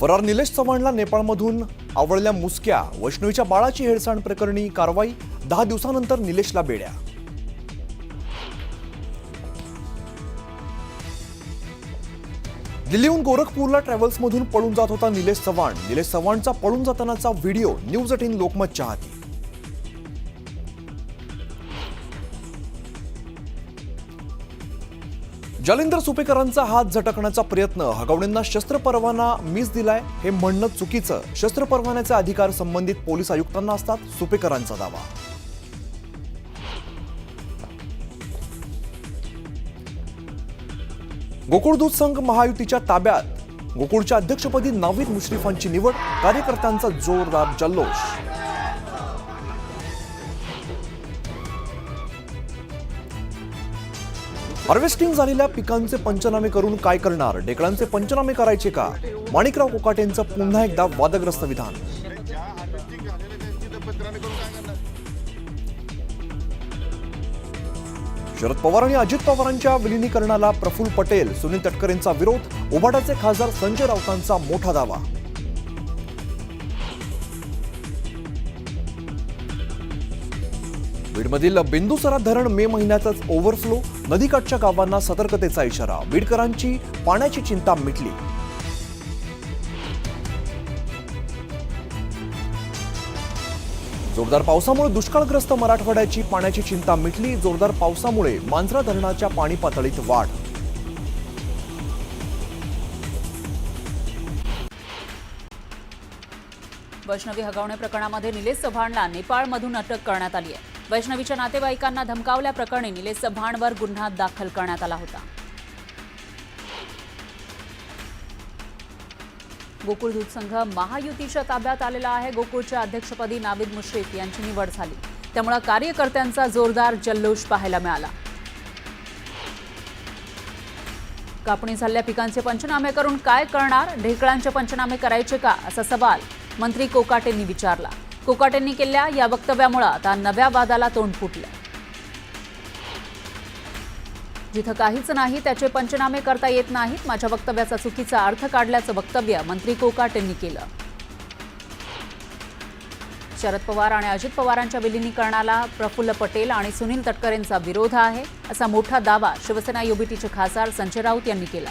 फरार निलेश चव्हाणला नेपाळमधून आवळल्या मुसक्या. वैष्णवीच्या बाळाची हेळसांड प्रकरणी कारवाई. 10 दिवसांनंतर निलेशला बेड्या. दिल्लीहून गोरखपूरला ट्रॅव्हल्समधून पळून जात होता निलेश चव्हाण. निलेश चव्हाणचा पळून जातानाचा व्हिडिओ न्यूज 18 लोकमतच्या हाती. जालिंदर सुपेकरांचा हात झटकण्याचा प्रयत्न. हगवणेंना शस्त्र परवाना मीच दिलाय हे म्हणणं चुकीचं. शस्त्र परवान्याचे अधिकार संबंधित पोलीस आयुक्तांना असतात, सुपेकरांचा दावा. गोकुळ दूध संघ महायुतीच्या ताब्यात. गोकुळच्या अध्यक्षपदी नावीद मुश्रीफांची निवड. कार्यकर्त्यांचा जोरदार जल्लोष. हार्वेस्टिंग झालेल्या पिकांचे पंचनामे करून काय करणार? ढेकळांचे पंचनामे करायचे का? माणिकराव कोकाटेंचं पुन्हा एकदा वादग्रस्त विधान. शरद पवार आणि अजित पवारांच्या विलिनीकरणाला प्रफुल्ल पटेल, सुनील तटकरेंचा विरोध. उभाटाचे खासदार संजय राऊतांचा मोठा दावा. बीडमधील बिंदुसरा धरण मे महिन्यातच ओव्हरफ्लो. नदीकाठच्या गावांना सतर्कतेचा इशारा. बीडकरांची पाण्याची चिंता मिटली. जोरदार पावसामुळे दुष्काळग्रस्त मराठवाड्याची पाण्याची चिंता मिटली. जोरदार पावसामुळे मांजरा धरणाच्या पाणी पातळीत वाढ. वैष्णवी हगवणे प्रकरणामध्ये निलेश चव्हाणला नेपाळमधून अटक करण्यात आली आहे. वैष्णवीच्या नातेवाईकांना धमकावल्याप्रकरणी निलेश चव्हाणवर गुन्हा दाखल करण्यात आला होता. गोकुळ दूध संघ महायुतीच्या ताब्यात आलेला आहे. गोकुळच्या अध्यक्षपदी नावीद मुश्रीफ यांची निवड झाली, त्यामुळे कार्यकर्त्यांचा जोरदार जल्लोष पाहायला मिळाला. कापणी झालेल्या पिकांचे पंचनामे करून काय करणार? ढेकळांचे पंचनामे करायचे का, असा सवाल मंत्री कोकाटेंनी विचारला. कोकाटेंनी केलेल्या या वक्तव्यामुळे आता नव्या वादाला तोंड फुटलं. जिथं काहीच नाही त्याचे पंचनामे करता येत नाहीत. माझ्या वक्तव्याचा चुकीचा अर्थ काढल्याचं वक्तव्य मंत्री कोकाटेंनी केलं. शरद पवार आणि अजित पवारांच्या विलिनीकरणाला प्रफुल्ल पटेल आणि सुनील तटकरेंचा विरोध आहे, असा मोठा दावा शिवसेना युबीटीचे खासदार संजय राऊत यांनी केला.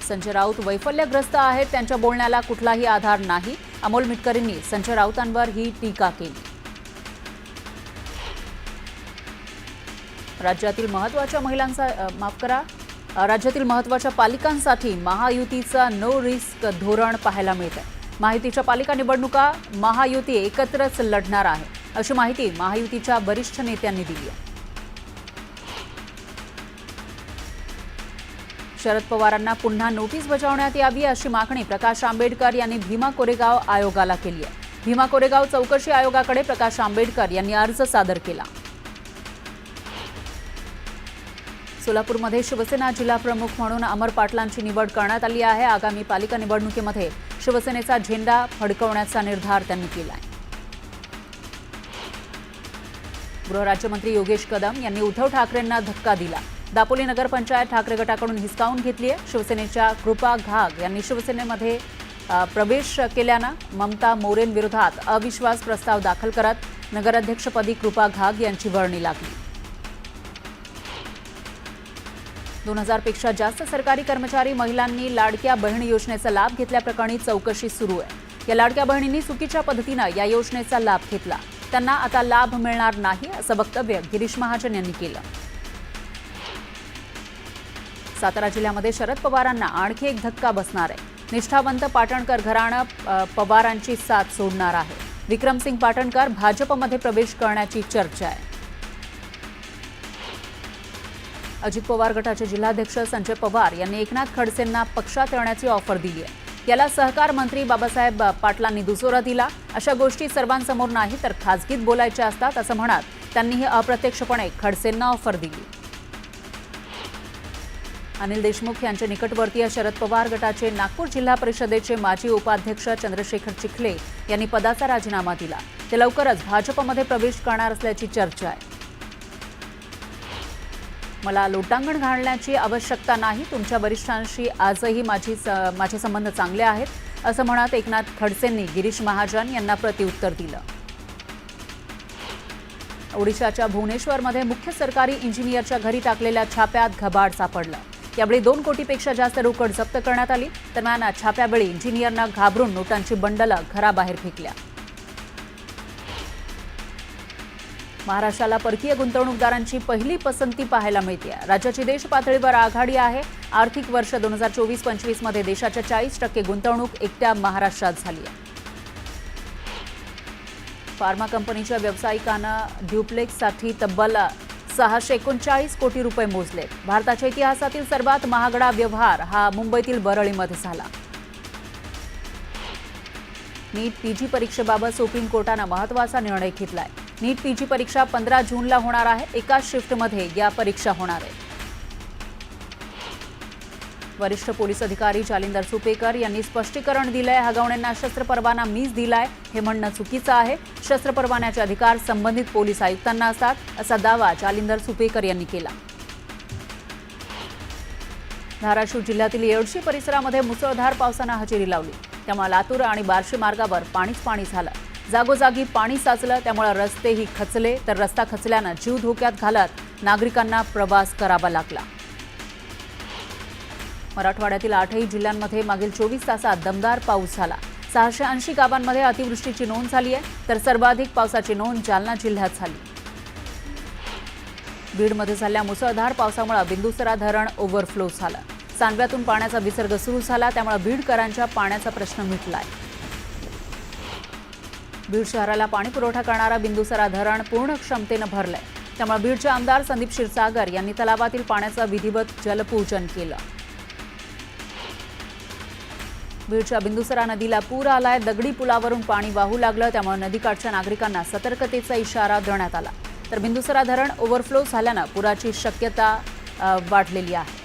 संजय राऊत वैफल्यग्रस्त आहेत, त्यांच्या बोलण्याला कुठलाही आधार नाही. अमोल मिटकरींनी संजय राऊतांवर ही टीका केली. राज्यातील महत्त्वाच्या पालिकांसाठी महायुतीचा नो रिस्क धोरण पाहायला मिळत आहे. महायुतीच्या पालिका निवडणुका महायुती एकत्रच लढणार आहे, अशी माहिती महायुतीच्या वरिष्ठ नेत्यांनी दिली आहे. शरद पवारांना पुन्हा नोटीस बजावण्यात यावी, अशी मागणी प्रकाश आंबेडकर यांनी भीमा कोरेगाव आयोगाला केली आहे. भीमा कोरेगाव चौकशी आयोगाकडे प्रकाश आंबेडकर यांनी अर्ज सादर केला. सोलापूरमध्ये शिवसेना जिल्हा प्रमुख म्हणून अमर पाटलांची निवड करण्यात आली आहे. आगामी पालिका निवडणुकीमध्ये शिवसेनेचा झेंडा फडकवण्याचा निर्धार त्यांनी केला आहे. गृहराज्यमंत्री योगेश कदम यांनी उद्धव ठाकरेंना धक्का दिला. दापोली नगरपंचायत ठाकरे गटाकडून हिसकावून घेतली आहे. शिवसेनेच्या कृपा घाग यांनी शिवसेनेमध्ये प्रवेश केल्यानं ममता मोरेंविरोधात अविश्वास प्रस्ताव दाखल करत नगराध्यक्षपदी कृपा घाग यांची वर्णी लागली. 2000 पेक्षा जास्त सरकारी कर्मचारी महिलांनी लाडक्या बहीण योजनेचा लाभ घेतल्याप्रकरणी चौकशी सुरू आहे. या लाडक्या बहिणींनी चुकीच्या पद्धतीनं या योजनेचा लाभ घेतला, त्यांना आता लाभ मिळणार नाही, असं वक्तव्य गिरीश महाजन यांनी केलं. सातारा जिल्ह्यामध्ये शरद पवारांना आणखी एक धक्का बसणार आहे. निष्ठावंत पाटणकर घराणं पवारांची साथ सोडणार आहे. विक्रमसिंग पाटणकर भाजपमध्ये प्रवेश करण्याची चर्चा आहे. अजित पवार गटाचे जिल्हाध्यक्ष संजय पवार यांनी एकनाथ खडसेंना पक्षात येण्याची ऑफर दिली आहे. याला सहकार मंत्री बाबासाहेब पाटलांनी दुजोरा दिला. अशा गोष्टी सर्वांसमोर नाही तर खासगीत बोलायच्या असतात, असं म्हणत त्यांनीही अप्रत्यक्षपणे खडसेंना ऑफर दिली. अनिल देशमुख यांचे निकटवर्तीय शरद पवार गटाचे नागपूर जिल्हा परिषदेचे माजी उपाध्यक्ष चंद्रशेखर चिखले यांनी पदाचा राजीनामा दिला. ते लवकरच भाजपमध्ये प्रवेश करणार असल्याची चर्चा आहे. मला लोटांगण घालण्याची आवश्यकता नाही. तुमच्या वरिष्ठांशी आजही माझे संबंध चांगले आहेत असं म्हणत एकनाथ खडसेंनी गिरीश महाजन यांना प्रत्युत्तर दिलं. ओडिशाच्या भुवनेश्वरमध्ये मुख्य सरकारी इंजिनियरच्या घरी टाकलेल्या छाप्यात घबाड सापडलं. यावेळी 2 कोटीपेक्षा जास्त रोकड जप्त करण्यात आली. दरम्यान छाप्यावेळी इंजिनियरना घाबरून नोटांची बंडलं घराबाहेर फेकल्या. महाराष्ट्राला परकीय गुंतवणूकदारांची पहिली पसंती पाहायला मिळते. राज्याची देश पातळीवर आघाडी आहे. आर्थिक वर्ष 2024-25 मध्ये देशाच्या 40% गुंतवणूक एकट्या महाराष्ट्रात झाली आहे. फार्मा कंपनीच्या व्यावसायिकांना ड्युप्लेक्ससाठी तब्बल 639 कोटी रुपये मोजले. भारताच्या इतिहासातील सर्वात महागडा व्यवहार हा मुंबईतील बरळीमध्ये झाला. नीट पीजी परीक्षेबाबत सुप्रीम कोर्टानं महत्त्वाचा निर्णय घेतलाय. नीट पीजी परीक्षा 15 जूनला होणार आहे. एकाच शिफ्टमध्ये या परीक्षा होणार आहे. वरिष्ठ पोलीस अधिकारी जालिंदर सुपेकर यांनी स्पष्टीकरण दिलंय. हगवणेंना शस्त्र परवाना मीच दिलाय हे म्हणणं चुकीचं आहे. शस्त्र परवान्याचे अधिकार संबंधित पोलीस आयुक्तांना असतात असा दावा जालिंदर सुपेकर यांनी केला. धाराशिव जिल्ह्यातील येडशी परिसरामध्ये मुसळधार पावसानं हजेरी लावली. त्यामुळे लातूर आणि बार्शी मार्गावर पाणी झालं. जागोजागी पाणी साचलं. त्यामुळे रस्तेही खचले. तर रस्ता खचल्यानं जीव धोक्यात घालत नागरिकांना प्रवास करावा लागला. मराठवाड्यातील 8ही जिल्ह्यांमध्ये मागील 24 तासात दमदार पाऊस झाला. 680 गावांमध्ये अतिवृष्टीची नोंद झाली आहे. तर सर्वाधिक पावसाची नोंद जालना जिल्ह्यात झाली. बीडमध्ये झालेल्या मुसळधार पावसामुळे बिंदुसरा धरण ओव्हरफ्लो झालं. सांडव्यातून पाण्याचा विसर्ग सुरू झाला. त्यामुळे बीडकरांच्या पाण्याचा प्रश्न मिटलाय. बीड शहराला पाणी पुरवठा करणारा बिंदुसरा धरण पूर्ण क्षमतेनं भरलंय. त्यामुळे बीडचे आमदार संदीप क्षीरसागर यांनी तलावातील पाण्याचं विधिवत जलपूजन केलं. बीडच्या बिंदुसरा नदीला पूर आलाय. दगडी पुलावरून पाणी वाहू लागलं. त्यामुळे नदीकाठच्या नागरिकांना सतर्कतेचा इशारा देण्यात आला. तर बिंदुसरा धरण ओव्हरफ्लो झाल्यानं पुराची शक्यता वाढलेली आहे.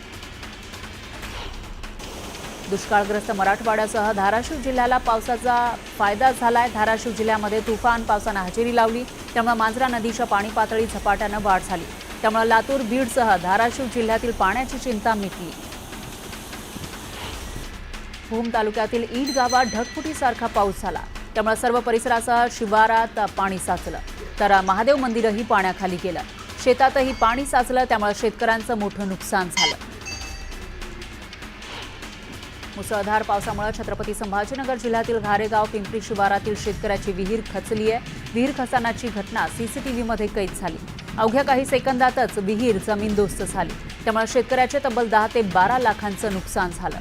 दुष्काळग्रस्त मराठवाड्यासह धाराशिव जिल्ह्याला पावसाचा फायदा झालाय. धाराशिव जिल्ह्यामध्ये तुफान पावसानं हजेरी लावली. त्यामुळे मांजरा नदीच्या पाणी पातळीत झपाट्यानं वाढ झाली. त्यामुळे लातूर बीडसह धाराशिव जिल्ह्यातील पाण्याची चिंता मिटली. भूम तालुक्यातील ईट गावात ढगफुटीसारखा पाऊस झाला. त्यामुळे सर्व परिसरासह शिवारात पाणी साचलं. तर महादेव मंदिरही पाण्याखाली गेलं. शेतातही पाणी साचलं. त्यामुळे शेतकऱ्यांचं मोठं नुकसान झालं. मुसळधार पावसामुळे छत्रपती संभाजीनगर जिल्ह्यातील घारेगाव पिंपरी शिवारातील शेतकऱ्याची विहीर खचली आहे. विहीर खचण्याची घटना सीसीटीव्हीमध्ये कैद झाली. अवघ्या काही सेकंदातच विहीर जमीनदोस्त झाली. त्यामुळे शेतकऱ्याचे तब्बल 10 ते 12 लाखांचं नुकसान झालं.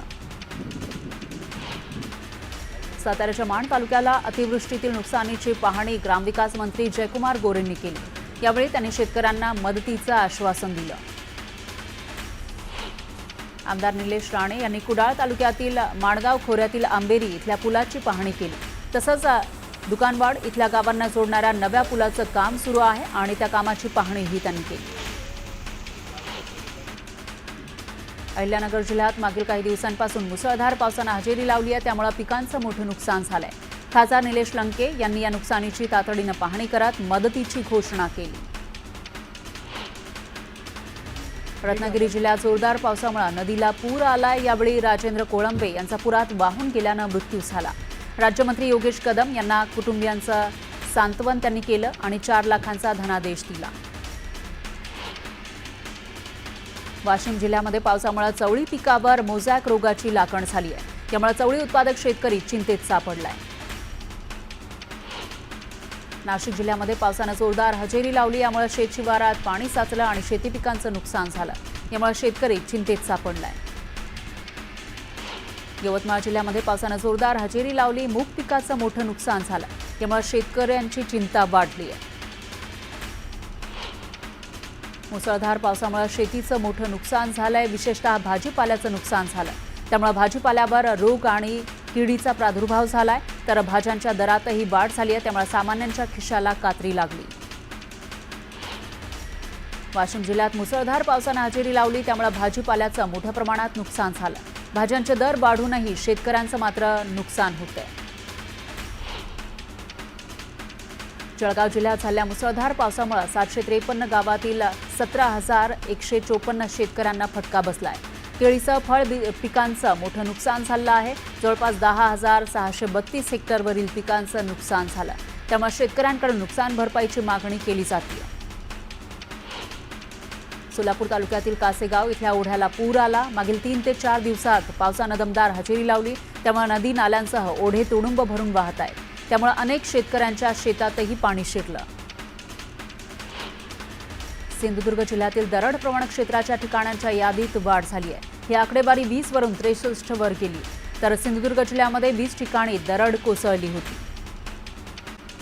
साताऱ्याच्या माण तालुक्याला अतिवृष्टीतील नुकसानीची पाहणी ग्रामविकास मंत्री जयकुमार गोरेंनी केली. यावेळी त्यांनी शेतकऱ्यांना मदतीचं आश्वासन दिलं. आमदार निलेश राणे यांनी कुडाळ तालुक्यातील माणगाव खोऱ्यातील आंबेरी इथल्या पुलाची पाहणी केली. तसंच दुकानवाड इथल्या गावांना जोडणाऱ्या नव्या पुलाचं काम सुरू आहे आणि त्या कामाची पाहणीही त्यांनी केली. अहिल्यानगर जिल्ह्यात मागील काही दिवसांपासून मुसळधार पावसानं हजेरी लावली आहे. त्यामुळे पिकांचं मोठं नुकसान झालंय. खासदार निलेश लंके यांनी या नुकसानीची तातडीनं पाहणी करत मदतीची घोषणा केली. रत्नागिरी जिल्ह्यात जोरदार पावसामुळे नदीला पूर आलाय. यावेळी राजेंद्र कोळंबे यांचा पुरात वाहून गेल्यानं मृत्यू झाला. राज्यमंत्री योगेश कदम यांना कुटुंबियांचं सांत्वन त्यांनी केलं आणि 4 लाखांचा धनादेश दिला. वाशिम जिल्ह्यामध्ये पावसामुळे चवळी पिकावर मोझॅक रोगाची लागण झाली आहे. त्यामुळे चवळी उत्पादक शेतकरी चिंतेत सापडलाय. नाशिक जिल्ह्यामध्ये पावसानं जोरदार हजेरी लावली. यामुळे शेतशिवारात पाणी साचलं आणि शेती पिकांचं नुकसान झालं. यामुळे शेतकरी चिंतेत सापडलाय. यवतमाळ जिल्ह्यामध्ये पावसानं जोरदार हजेरी लावली. मूग पिकाचं मोठं नुकसान झालं. यामुळे शेतकऱ्यांची चिंता वाढली आहे. मुसळधार पावसामुळे शेतीचं मोठं नुकसान झालंय. विशेषतः भाजीपाल्याचं नुकसान झालं. त्यामुळे भाजीपाल्यावर रोग आणि किडीचा प्रादुर्भाव झालाय. तर भाज्यांच्या दरातही वाढ झाली आहे. त्यामुळे सामान्यांच्या खिशाला कात्री लागली. वाशिम जिल्ह्यात मुसळधार पावसानं हजेरी लावली. त्यामुळे भाजीपाल्याचं मोठ्या प्रमाणात नुकसान झालं. भाज्यांचे दर वाढूनही शेतकऱ्यांचं मात्र नुकसान होतंय. जळगाव जिल्ह्यात झालेल्या मुसळधार पावसामुळे 753 गावातील 17,154 शेतकऱ्यांना फटका बसलाय. केळीसह फळ पिकांचं मोठं नुकसान झालं आहे. जवळपास 10,632 हेक्टरवरील पिकांचं नुकसान झालं. त्यामुळे शेतकऱ्यांकडून नुकसान भरपाईची मागणी केली जाते. सोलापूर तालुक्यातील कासेगाव इथल्या ओढ्याला पूर आला. मागील 3 ते 4 दिवसात पावसानं दमदार हजेरी लावली. त्यामुळे नदी नाल्यांसह ओढे तुडुंब भरून वाहत आहेत. त्यामुळे अनेक शेतकऱ्यांच्या शेतातही पाणी शिरलं. सिंधुदुर्ग जिल्ह्यातील दरड प्रवण क्षेत्राच्या ठिकाणांच्या यादीत वाढ झाली आहे. ही आकडेवारी 20 वरून 63 वर गेली. तर सिंधुदुर्ग जिल्ह्यामध्ये 20 ठिकाणी दरड कोसळली होती.